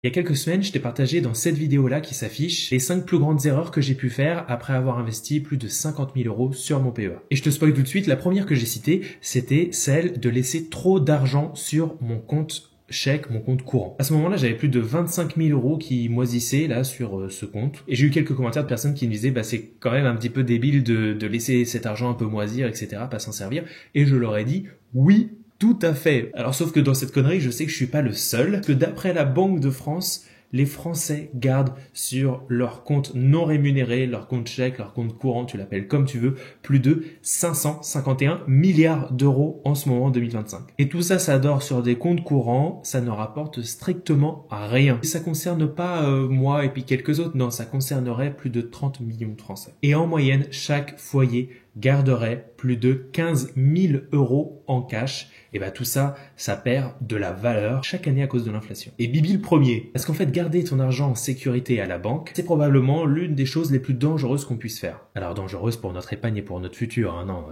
Il y a quelques semaines, je t'ai partagé dans cette vidéo-là qui s'affiche les 5 plus grandes erreurs que j'ai pu faire après avoir investi plus de 50 000 € sur mon PEA. Et je te spoil tout de suite, la première que j'ai citée, c'était celle de laisser trop d'argent sur mon compte chèque, mon compte courant. À ce moment-là, j'avais plus de 25 000 € qui moisissaient là sur ce compte. Et j'ai eu quelques commentaires de personnes qui me disaient c'est quand même un petit peu débile de laisser cet argent un peu moisir, etc., pas s'en servir. Et je leur ai dit oui, tout à fait. Alors sauf que dans cette connerie, je sais que je suis pas le seul. Parce que d'après la Banque de France, les Français gardent sur leur compte non rémunéré, leur compte chèque, leur compte courant, tu l'appelles comme tu veux, plus de 551 milliards d'euros en ce moment en 2025. Et tout ça, ça dort sur des comptes courants, ça ne rapporte strictement à rien. Et ça concerne pas moi et puis quelques autres, non, ça concernerait plus de 30 millions de Français. Et en moyenne, chaque foyer garderait plus de 15 000 € en cash. Et tout ça, ça perd de la valeur chaque année à cause de l'inflation. Et Bibi le premier, parce qu'en fait, garder ton argent en sécurité à la banque, c'est probablement l'une des choses les plus dangereuses qu'on puisse faire. Alors dangereuse pour notre épargne et pour notre futur, hein, non,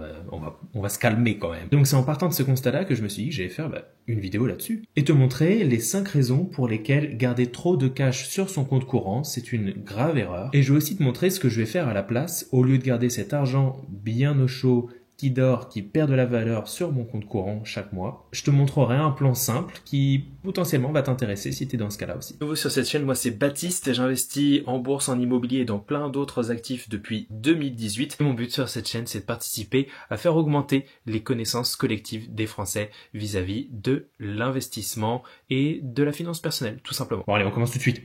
on va se calmer quand même. Donc c'est en partant de ce constat-là que je me suis dit que j'allais faire une vidéo là-dessus et te montrer les 5 raisons pour lesquelles garder trop de cash sur son compte courant, c'est une grave erreur. Et je vais aussi te montrer ce que je vais faire à la place, au lieu de garder cet argent bien au chaud, qui dort, qui perd de la valeur sur mon compte courant chaque mois. Je te montrerai un plan simple qui potentiellement va t'intéresser si tu es dans ce cas-là aussi. Nouveau sur cette chaîne, moi c'est Baptiste et j'investis en bourse, en immobilier et dans plein d'autres actifs depuis 2018. Et mon but sur cette chaîne, c'est de participer à faire augmenter les connaissances collectives des Français vis-à-vis de l'investissement et de la finance personnelle, tout simplement. Bon allez, on commence tout de suite.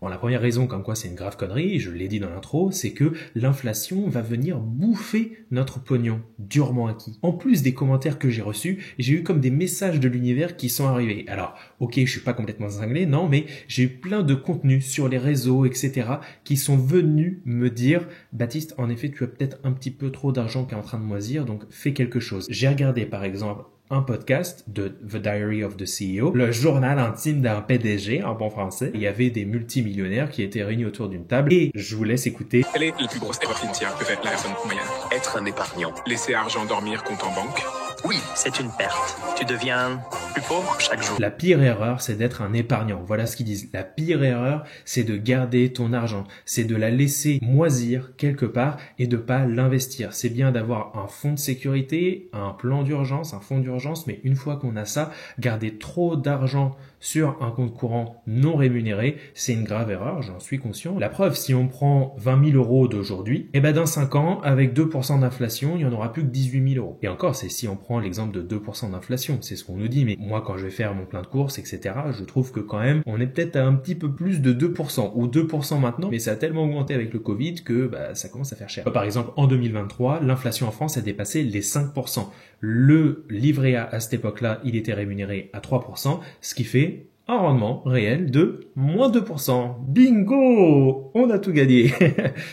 Bon, la première raison, comme quoi c'est une grave connerie, je l'ai dit dans l'intro, c'est que l'inflation va venir bouffer notre pognon, durement acquis. En plus des commentaires que j'ai reçus, j'ai eu comme des messages de l'univers qui sont arrivés. Alors, ok, je suis pas complètement cinglé, non, mais j'ai eu plein de contenus sur les réseaux, etc., qui sont venus me dire, Baptiste, en effet, tu as peut-être un petit peu trop d'argent qui est en train de moisir, donc fais quelque chose. J'ai regardé, par exemple, un podcast de The Diary of the CEO, le journal intime d'un PDG en bon français. Il y avait des multimillionnaires qui étaient réunis autour d'une table et je vous laisse écouter. Quelle est la plus grosse erreur financière que fait la personne moyenne? Être un épargnant. Laisser argent dormir compte en banque. Oui, c'est une perte. Tu deviens plus pauvre chaque jour. La pire erreur, c'est d'être un épargnant. Voilà ce qu'ils disent. La pire erreur, c'est de garder ton argent. C'est de la laisser moisir quelque part et de pas l'investir. C'est bien d'avoir un fonds de sécurité, un plan d'urgence, un fonds d'urgence, mais une fois qu'on a ça, garder trop d'argent sur un compte courant non rémunéré, c'est une grave erreur, j'en suis conscient. La preuve, si on prend 20 000 € d'aujourd'hui, dans 5 ans, avec 2% d'inflation, il n'y en aura plus que 18 000 €. Et encore, c'est si on prend l'exemple de 2% d'inflation, c'est ce qu'on nous dit. Mais moi, quand je vais faire mon plein de courses, etc., je trouve que quand même, on est peut-être à un petit peu plus de 2%, ou 2% maintenant, mais ça a tellement augmenté avec le Covid que ça commence à faire cher. Par exemple, en 2023, l'inflation en France a dépassé les 5%. Le livret A, à cette époque-là, il était rémunéré à 3%, ce qui fait un rendement réel de moins 2%. Bingo! On a tout gagné.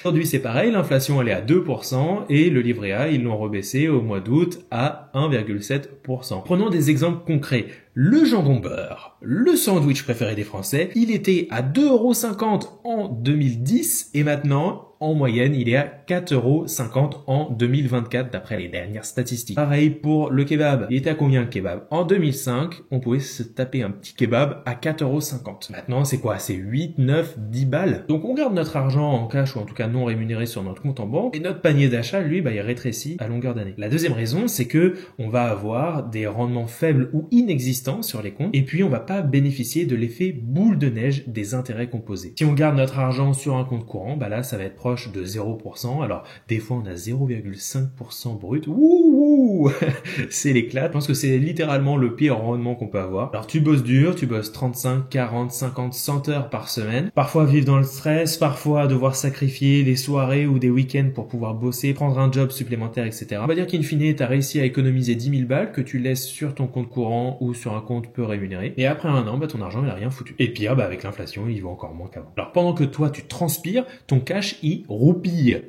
Aujourd'hui, c'est pareil, l'inflation, elle est à 2% et le livret A, ils l'ont rebaissé au mois d'août à 1,7%. Prenons des exemples concrets. Le jambon beurre, le sandwich préféré des Français, il était à 2,50 € en 2010 et maintenant, en moyenne, il est à 4,50 € en 2024 d'après les dernières statistiques. Pareil pour le kebab. Il était à combien le kebab? En 2005, on pouvait se taper un petit kebab à 4,50 €. Maintenant, c'est quoi? C'est 8, 9, 10 balles. Donc on garde notre argent en cash ou en tout cas non rémunéré sur notre compte en banque et notre panier d'achat, lui, il rétrécit à longueur d'année. La deuxième raison, c'est que on va avoir des rendements faibles ou inexistants sur les comptes et puis on va pas bénéficier de l'effet boule de neige des intérêts composés. Si on garde notre argent sur un compte courant, là ça va être proche de 0%. Alors des fois on a 0,5% brut. Ouh, c'est l'éclat. Je pense que c'est littéralement le pire rendement qu'on peut avoir. Alors tu bosses dur, tu bosses 35, 40, 50, 100 heures par semaine. Parfois vivre dans le stress, parfois devoir sacrifier des soirées ou des week-ends pour pouvoir bosser, prendre un job supplémentaire, etc. On va dire qu'in fine, tu as réussi à économiser 10 000 balles que tu laisses sur ton compte courant ou sur un compte peu rémunéré. Et après un an, ton argent, il a rien foutu. Et pire, avec l'inflation, il vaut encore moins qu'avant. Alors pendant que toi, tu transpires, ton cash, il roupille.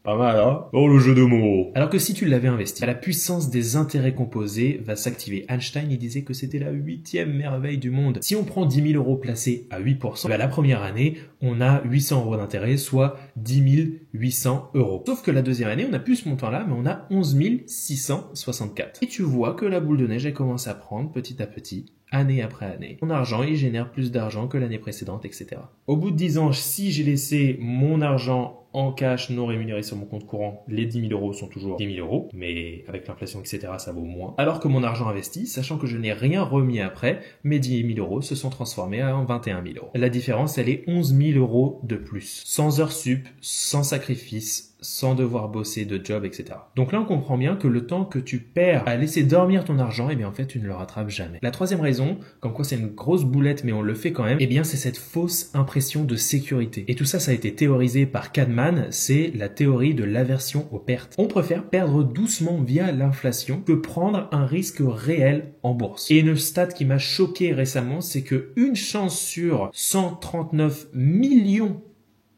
Pas mal, hein? Oh, le jeu de mots! Alors que si tu l'avais investi, la puissance des intérêts composés va s'activer. Einstein, il disait que c'était la 8e merveille du monde. Si on prend 10 000 € placés à 8%, la première année, on a 800 € d'intérêt, soit 10 800 €. Sauf que la deuxième année, on n'a plus ce montant-là, mais on a 11 664. Et tu vois que la boule de neige, elle commence à prendre petit à petit. année après année. Mon argent, il génère plus d'argent que l'année précédente, etc. Au bout de 10 ans, si j'ai laissé mon argent en cash non rémunéré sur mon compte courant, les 10 000 euros sont toujours 10 000 euros, mais avec l'inflation, etc., ça vaut moins. Alors que mon argent investi, sachant que je n'ai rien remis après, mes 10 000 euros se sont transformés en 21 000 euros. La différence, elle est 11 000 euros de plus. Sans heures sup, sans sacrifice, sans devoir bosser de job, etc. Donc là, on comprend bien que le temps que tu perds à laisser dormir ton argent, eh bien, en fait, tu ne le rattrapes jamais. La troisième raison, comme quoi c'est une grosse boulette, mais on le fait quand même, eh bien, c'est cette fausse impression de sécurité. Et tout ça, ça a été théorisé par Kahneman, c'est la théorie de l'aversion aux pertes. On préfère perdre doucement via l'inflation que prendre un risque réel en bourse. Et une stat qui m'a choqué récemment, c'est que une chance sur 139 millions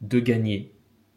de gagner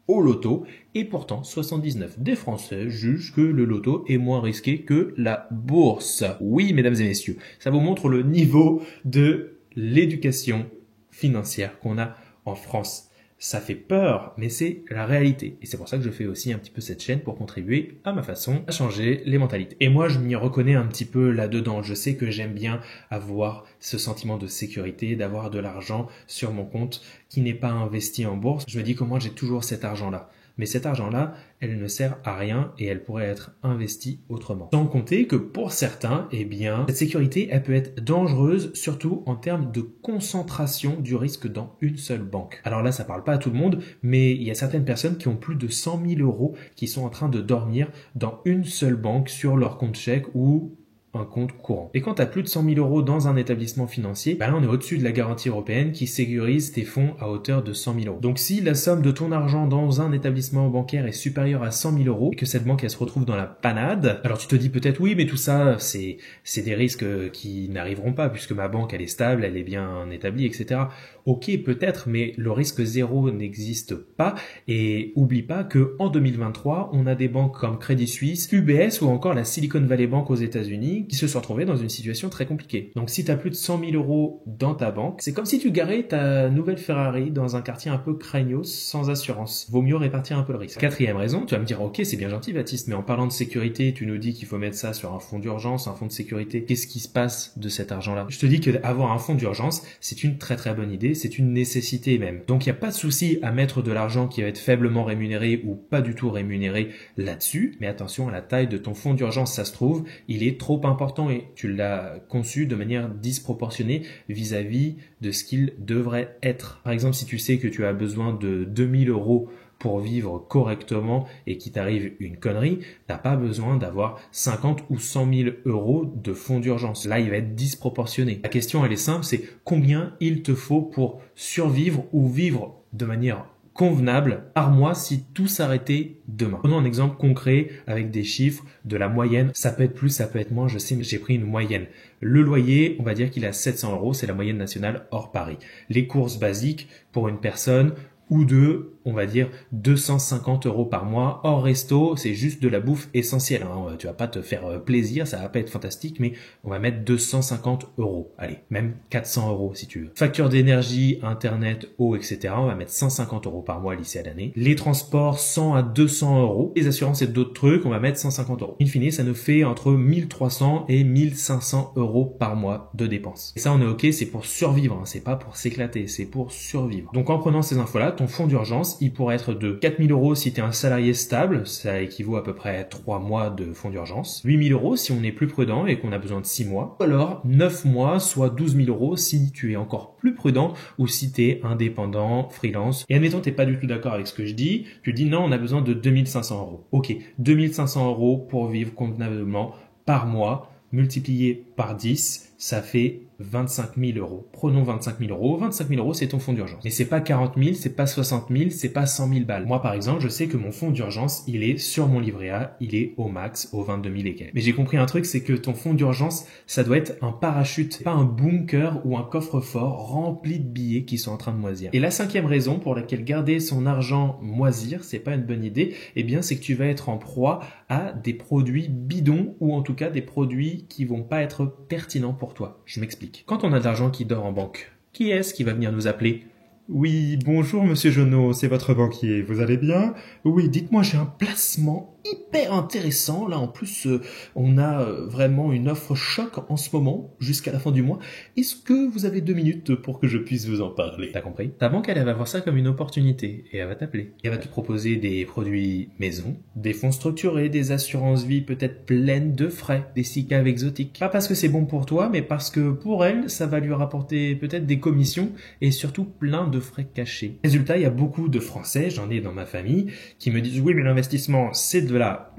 au loto, et pourtant 79 des Français jugent que le loto est moins risqué que la bourse. Oui, mesdames et messieurs, ça vous montre le niveau de l'éducation financière qu'on a en France. Ça fait peur, mais c'est la réalité. Et c'est pour ça que je fais aussi un petit peu cette chaîne pour contribuer à ma façon à changer les mentalités. Et moi, je m'y reconnais un petit peu là-dedans. Je sais que j'aime bien avoir ce sentiment de sécurité, d'avoir de l'argent sur mon compte qui n'est pas investi en bourse. Je me dis comment j'ai toujours cet argent-là. Mais cet argent-là, elle ne sert à rien et elle pourrait être investie autrement. Sans compter que pour certains, eh bien, cette sécurité, elle peut être dangereuse, surtout en termes de concentration du risque dans une seule banque. Alors là, ça parle pas à tout le monde, mais il y a certaines personnes qui ont plus de 100 000 euros qui sont en train de dormir dans une seule banque sur leur compte chèque ou un compte courant. Et quand tu as plus de 100 000 euros dans un établissement financier, là on est au-dessus de la garantie européenne qui sécurise tes fonds à hauteur de 100 000 euros. Donc si la somme de ton argent dans un établissement bancaire est supérieure à 100 000 euros et que cette banque elle se retrouve dans la panade, alors tu te dis peut-être oui mais tout ça c'est des risques qui n'arriveront pas puisque ma banque elle est stable, elle est bien établie, etc. Ok peut-être mais le risque zéro n'existe pas et oublie pas que en 2023 on a des banques comme Crédit Suisse, UBS ou encore la Silicon Valley Bank aux États-Unis qui se sont retrouvés dans une situation très compliquée. Donc si tu as plus de 100 000 euros dans ta banque, c'est comme si tu garais ta nouvelle Ferrari dans un quartier un peu craignos sans assurance. Vaut mieux répartir un peu le risque. Quatrième raison, tu vas me dire ok c'est bien gentil Baptiste, mais en parlant de sécurité, tu nous dis qu'il faut mettre ça sur un fonds d'urgence, un fonds de sécurité. Qu'est-ce qui se passe de cet argent-là? Je te dis que avoir un fonds d'urgence, c'est une très très bonne idée, c'est une nécessité même. Donc il n'y a pas de souci à mettre de l'argent qui va être faiblement rémunéré ou pas du tout rémunéré là-dessus, mais attention à la taille de ton fonds d'urgence, ça se trouve, il est trop important et tu l'as conçu de manière disproportionnée vis-à-vis de ce qu'il devrait être. Par exemple, si tu sais que tu as besoin de 2 000 euros pour vivre correctement et qu'il t'arrive une connerie, t'as pas besoin d'avoir 50 ou 100 000 euros de fonds d'urgence. Là, il va être disproportionné. La question, elle est simple, c'est combien il te faut pour survivre ou vivre de manière convenable par mois si tout s'arrêtait demain. Prenons un exemple concret avec des chiffres de la moyenne. Ça peut être plus, ça peut être moins, je sais, mais j'ai pris une moyenne. Le loyer, on va dire qu'il est à 700 euros, c'est la moyenne nationale hors Paris. Les courses basiques pour une personne ou deux, on va dire 250 euros par mois hors resto, c'est juste de la bouffe essentielle. Hein. Tu vas pas te faire plaisir, ça va pas être fantastique, mais on va mettre 250 euros. Allez, même 400 euros si tu veux. Facture d'énergie, internet, eau, etc. On va mettre 150 euros par mois lycée à l'année. Les transports, 100 à 200 euros. Les assurances et d'autres trucs, on va mettre 150 euros. In fine, ça nous fait entre 1300 et 1500 euros par mois de dépenses. Et ça, on est ok, c'est pour survivre, hein. C'est pas pour s'éclater, c'est pour survivre. Donc en prenant ces infos-là, ton fonds d'urgence, il pourrait être de 4 000 euros si tu es un salarié stable, ça équivaut à peu près à 3 mois de fonds d'urgence. 8 000 euros si on est plus prudent et qu'on a besoin de 6 mois. Ou alors 9 mois, soit 12 000 euros si tu es encore plus prudent ou si tu es indépendant, freelance. Et admettons, tu n'es pas du tout d'accord avec ce que je dis, tu dis non, on a besoin de 2 500 euros. Ok, 2 500 euros pour vivre convenablement par mois, multiplié par 10, ça fait 25 000 euros. Prenons 25 000 euros. 25 000 euros, c'est ton fonds d'urgence. Mais c'est pas 40 000, c'est pas 60 000, c'est pas 100 000 balles. Moi, par exemple, je sais que mon fonds d'urgence, il est sur mon livret A, il est au max, aux 22 000 et quelques. Mais j'ai compris un truc, c'est que ton fonds d'urgence, ça doit être un parachute, pas un bunker ou un coffre-fort rempli de billets qui sont en train de moisir. Et la cinquième raison pour laquelle garder son argent moisir, c'est pas une bonne idée, eh bien, c'est que tu vas être en proie à des produits bidons ou en tout cas des produits qui vont pas être pertinents pour toi. Je m'explique. Quand on a de l'argent qui dort en banque, qui est-ce qui va venir nous appeler? Oui, bonjour Monsieur Jonot, c'est votre banquier, vous allez bien? Oui, dites-moi, j'ai un placement hyper intéressant. Là, en plus, on a vraiment une offre choc en ce moment, jusqu'à la fin du mois. Est-ce que vous avez 2 minutes pour que je puisse vous en parler? T'as compris? Ta banque, elle va voir ça comme une opportunité et elle va t'appeler. Elle va te proposer des produits maison, des fonds structurés, des assurances vie peut-être pleines de frais, des SICAV exotiques. Pas parce que c'est bon pour toi, mais parce que pour elle, ça va lui rapporter peut-être des commissions et surtout plein de frais cachés. Résultat, il y a beaucoup de Français, j'en ai dans ma famille, qui me disent oui, mais l'investissement, c'est de la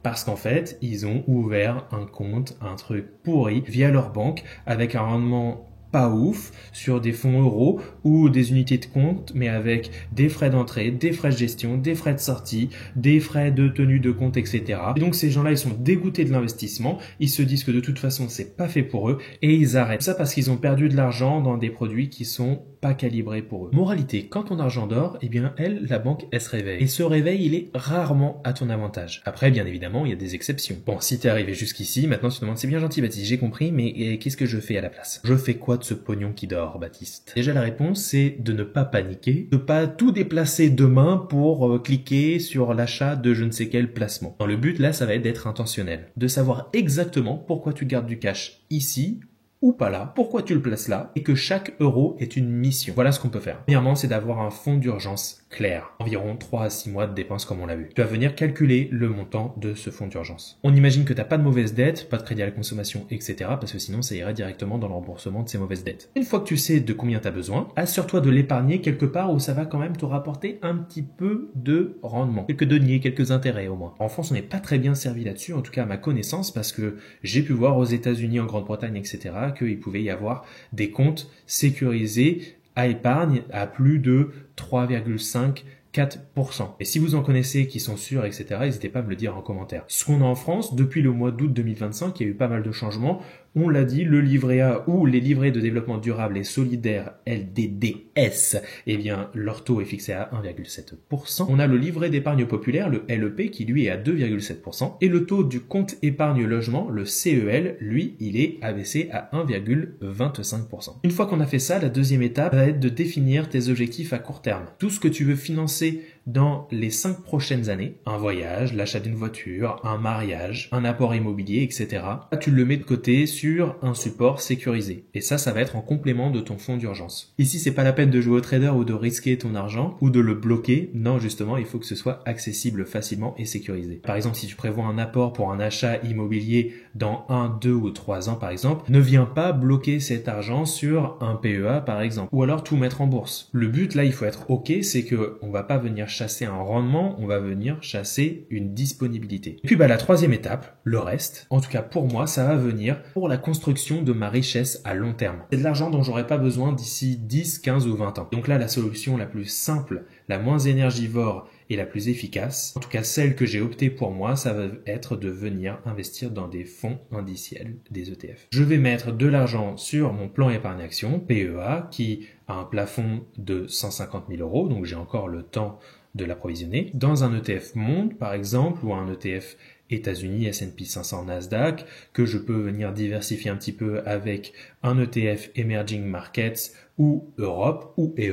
parce qu'en fait, ils ont ouvert un compte, un truc pourri via leur banque avec un rendement pas ouf sur des fonds euros ou des unités de compte, mais avec des frais d'entrée, des frais de gestion, des frais de sortie, des frais de tenue de compte, etc. Et donc ces gens-là, ils sont dégoûtés de l'investissement, ils se disent que de toute façon, c'est pas fait pour eux et ils arrêtent. Ça parce qu'ils ont perdu de l'argent dans des produits qui sont pas calibrés pour eux. Moralité, quand ton argent dort, eh bien elle, la banque, elle se réveille. Et ce réveil, il est rarement à ton avantage. Après, bien évidemment, il y a des exceptions. Bon, si t'es arrivé jusqu'ici, maintenant tu te demandes, c'est bien gentil Baptiste, j'ai compris, mais qu'est-ce que je fais à la place? Je fais quoi de ce pognon qui dort, Baptiste? Déjà, la réponse, c'est de ne pas paniquer, de pas tout déplacer demain pour cliquer sur l'achat de je ne sais quel placement. Dans le but, là, ça va être d'être intentionnel. De savoir exactement pourquoi tu gardes du cash ici, ou pas là, pourquoi tu le places là, et que chaque euro est une mission. Voilà ce qu'on peut faire. Premièrement, c'est d'avoir un fonds d'urgence clair. Environ 3 à 6 mois de dépenses comme on l'a vu. Tu vas venir calculer le montant de ce fonds d'urgence. On imagine que tu n'as pas de mauvaise dette, pas de crédit à la consommation, etc. parce que sinon ça irait directement dans le remboursement de ces mauvaises dettes. Une fois que tu sais de combien tu as besoin, assure-toi de l'épargner quelque part où ça va quand même te rapporter un petit peu de rendement. Quelques deniers, quelques intérêts au moins. En France, on n'est pas très bien servi là-dessus, en tout cas à ma connaissance, parce que j'ai pu voir aux États-Unis, en Grande-Bretagne, etc. qu'il pouvait y avoir des comptes sécurisés à épargne à plus de 3,54%. Et si vous en connaissez qui sont sûrs, etc., n'hésitez pas à me le dire en commentaire. Ce qu'on a en France, depuis le mois d'août 2025, il y a eu pas mal de changements. On l'a dit, le livret A ou les livrets de développement durable et solidaire LDDS, eh bien, leur taux est fixé à 1,7%. On a le livret d'épargne populaire, le LEP, qui lui est à 2,7%. Et le taux du compte épargne logement, le CEL, lui, il est abaissé à 1,25%. Une fois qu'on a fait ça, la deuxième étape va être de définir tes objectifs à court terme. Tout ce que tu veux financer dans les 5 prochaines années, un voyage, l'achat d'une voiture, un mariage, un apport immobilier, etc. Là, tu le mets de côté sur un support sécurisé. Et ça va être en complément de ton fonds d'urgence. Ici, c'est pas la peine de jouer au trader ou de risquer ton argent ou de le bloquer. Non, justement, il faut que ce soit accessible facilement et sécurisé. Par exemple, si tu prévois un apport pour un achat immobilier dans 1, 2 ou 3 ans, par exemple, ne viens pas bloquer cet argent sur un PEA, par exemple. Ou alors tout mettre en bourse. Le but, là, il faut être OK, c'est que on va pas venir chasser un rendement, on va venir chasser une disponibilité. Et puis la troisième étape, le reste, en tout cas pour moi, ça va venir pour la construction de ma richesse à long terme. C'est de l'argent dont j'aurai pas besoin d'ici 10, 15 ou 20 ans. Donc là, la solution la plus simple, la moins énergivore et la plus efficace, en tout cas celle que j'ai optée pour moi, ça va être de venir investir dans des fonds indiciels, des ETF. Je vais mettre de l'argent sur mon plan épargne action, PEA, qui a un plafond de 150 000 euros, donc j'ai encore le temps de l'approvisionner, dans un ETF monde par exemple, ou un ETF États-Unis, S&P 500, Nasdaq, que je peux venir diversifier un petit peu avec un ETF Emerging Markets ou Europe, Et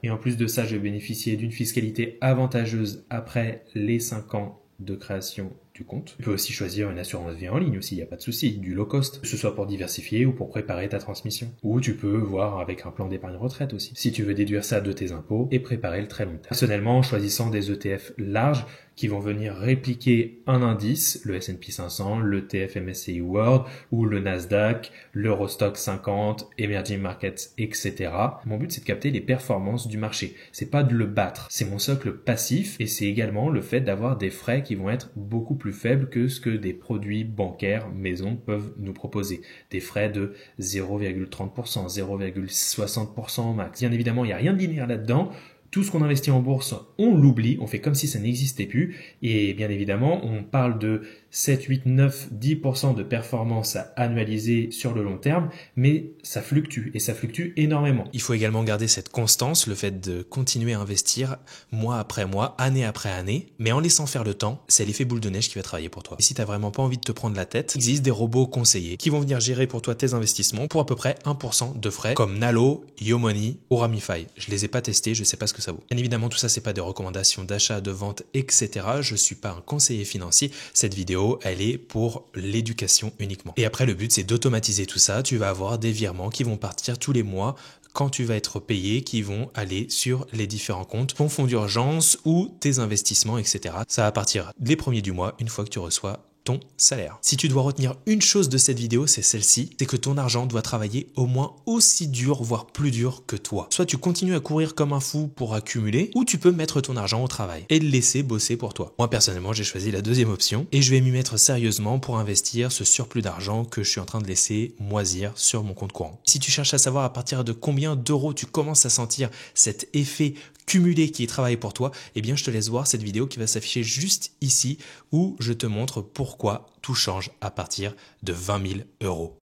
en plus de ça, je vais bénéficier d'une fiscalité avantageuse après les 5 ans de création du compte. Tu peux aussi choisir une assurance vie en ligne aussi, il n'y a pas de souci, du low cost, que ce soit pour diversifier ou pour préparer ta transmission. Ou tu peux voir avec un plan d'épargne retraite aussi, si tu veux déduire ça de tes impôts et préparer le très long terme. Personnellement, en choisissant des ETF larges qui vont venir répliquer un indice, le S&P 500, le TF MSCI World ou le Nasdaq, l'Eurostock 50, Emerging Markets, etc. Mon but, c'est de capter les performances du marché. C'est pas de le battre. C'est mon socle passif et c'est également le fait d'avoir des frais qui vont être beaucoup plus faibles que ce que des produits bancaires maison peuvent nous proposer. Des frais de 0,30%, 0,60% au max. Bien évidemment, il n'y a rien de linéaire là-dedans. Tout ce qu'on investit en bourse, on l'oublie, on fait comme si ça n'existait plus. Et bien évidemment, on parle de 7, 8, 9, 10% de performance à annualiser sur le long terme, mais ça fluctue et ça fluctue énormément. Il faut également garder cette constance, le fait de continuer à investir mois après mois, année après année, mais en laissant faire le temps, c'est l'effet boule de neige qui va travailler pour toi. Et si t'as vraiment pas envie de te prendre la tête, il existe des robots conseillers qui vont venir gérer pour toi tes investissements pour à peu près 1% de frais, comme Nalo, YoMoney ou Ramify. Je les ai pas testés, je sais pas ce que ça vaut. Bien évidemment, tout ça, c'est pas des recommandations d'achat, de vente, etc. Je suis pas un conseiller financier. Cette vidéo, elle est pour l'éducation uniquement. Et après, le but, c'est d'automatiser tout ça. Tu vas avoir des virements qui vont partir tous les mois quand tu vas être payé, qui vont aller sur les différents comptes, ton fonds d'urgence ou tes investissements, etc. Ça va partir les premiers du mois une fois que tu reçois ton salaire. Si tu dois retenir une chose de cette vidéo, c'est celle-ci, c'est que ton argent doit travailler au moins aussi dur, voire plus dur que toi. Soit tu continues à courir comme un fou pour accumuler, ou tu peux mettre ton argent au travail et le laisser bosser pour toi. Moi, personnellement, j'ai choisi la deuxième option et je vais m'y mettre sérieusement pour investir ce surplus d'argent que je suis en train de laisser moisir sur mon compte courant. Si tu cherches à savoir à partir de combien d'euros tu commences à sentir cet effet cumulé qui est travaillé pour toi, eh bien, je te laisse voir cette vidéo qui va s'afficher juste ici où je te montre pourquoi tout change à partir de 20 000 euros.